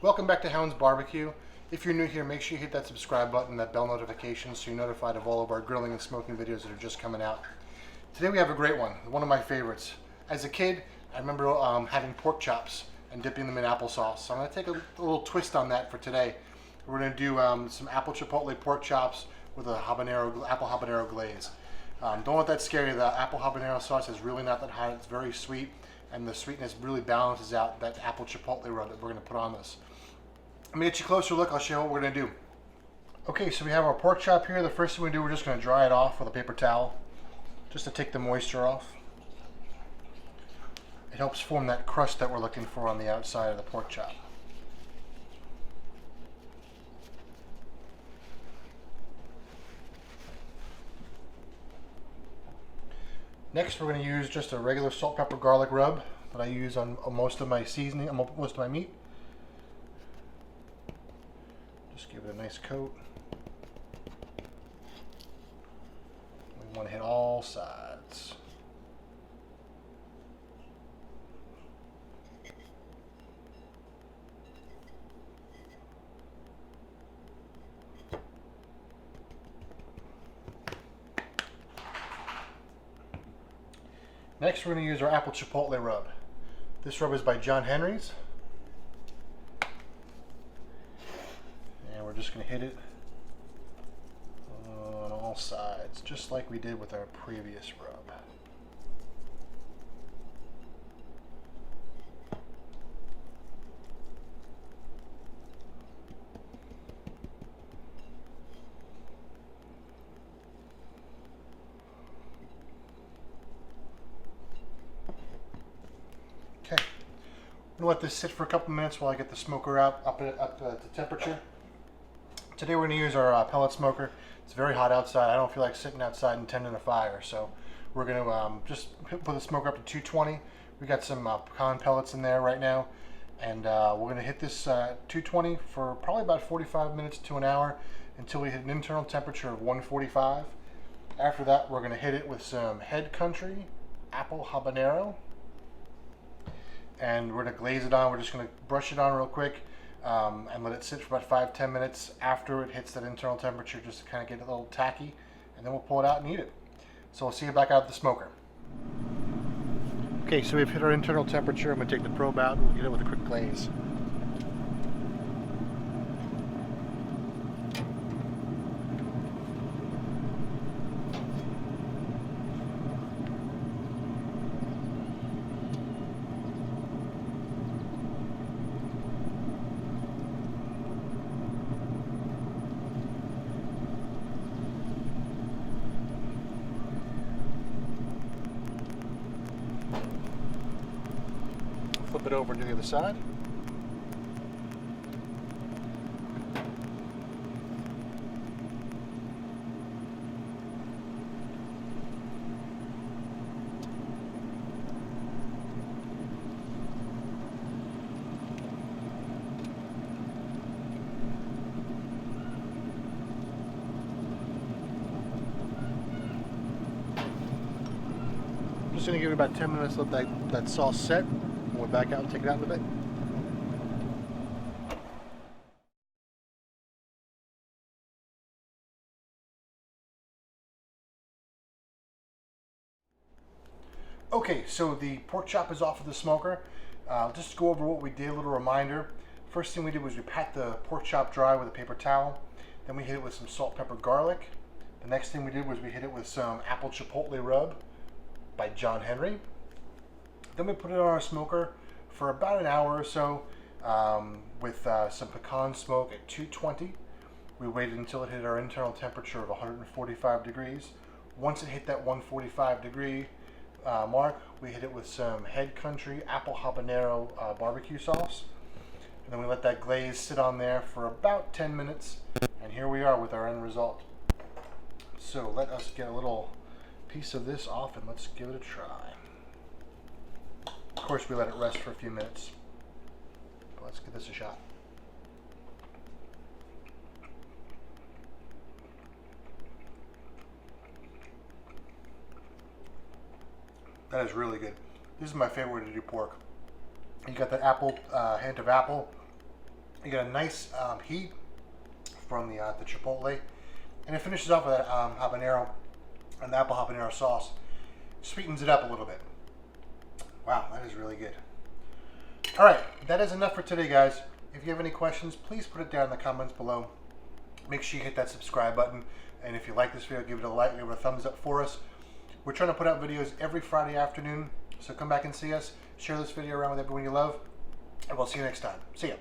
Welcome back to Hound's Barbecue. If you're new here, make sure you hit that subscribe button, that bell notification, so you're notified of all of our grilling and smoking videos that are just coming out. Today we have a great one of my favorites. As a kid, I remember having pork chops and dipping them in applesauce. So I'm going to take a little twist on that for today. We're going to do some apple chipotle pork chops with a apple habanero glaze. Don't let that scare you. The apple habanero sauce is really not that hot. It's very sweet, and the sweetness really balances out that apple chipotle rub that we're going to put on this. Let me get you a closer look. I'll show you what we're going to do. Okay, so we have our pork chop here. The first thing we do, we're just going to dry it off with a paper towel just to take the moisture off. It helps form that crust that we're looking for on the outside of the pork chop. Next, we're going to use just a regular salt, pepper, garlic rub that I use on most of my seasoning, on most of my meat. Just give it a nice coat. We want to hit all sides. Next, we're going to use our apple chipotle rub. This rub is by John Henry's. And we're just going to hit it on all sides, just like we did with our previous rub. Okay, I'm going to let this sit for a couple minutes while I get the smoker up to temperature. Today we're going to use our pellet smoker. It's very hot outside. I don't feel like sitting outside and tending a fire, so we're going to just put the smoker up to 220. We got some pecan pellets in there right now, and we're going to hit this 220 for probably about 45 minutes to an hour until we hit an internal temperature of 145. After that, we're going to hit it with some Head Country Apple Habanero, and we're going to glaze it on. We're just going to brush it on real quick and let it sit for about 5-10 minutes after it hits that internal temperature, just to kind of get a little tacky, and then we'll pull it out and eat it. So we'll see you back out of the smoker. Okay, so we've hit our internal temperature. I'm going to take the probe out and we'll get it with a quick glaze. Flip it over to the other side. I'm just going to give it about 10 minutes, let that sauce set. We'll back out and take it out in a bit. Okay, so the pork chop is off of the smoker. Just to go over what we did, a little reminder. First thing we did was we pat the pork chop dry with a paper towel. Then we hit it with some salt, pepper, garlic. The next thing we did was we hit it with some apple chipotle rub by John Henry. Then we put it on our smoker for about an hour or so with some pecan smoke at 220. We waited until it hit our internal temperature of 145 degrees. Once it hit that 145 degree mark, we hit it with some Head Country Apple Habanero barbecue sauce. And then we let that glaze sit on there for about 10 minutes. And here we are with our end result. So let us get a little piece of this off and let's give it a try. Of course, we let it rest for a few minutes. But let's give this a shot. That is really good. This is my favorite way to do pork. You got that apple, hint of apple, You get a nice heat from the Chipotle, and it finishes off with that habanero and the apple habanero sauce. Sweetens it up a little bit. Wow, that is really good. All right, that is enough for today, guys. If you have any questions, please put it down in the comments below. Make sure you hit that subscribe button, and if you like this video, give it a like, give it a thumbs up for us. We're trying to put out videos every Friday afternoon, so come back and see us. Share this video around with everyone you love, and we'll see you next time. See ya.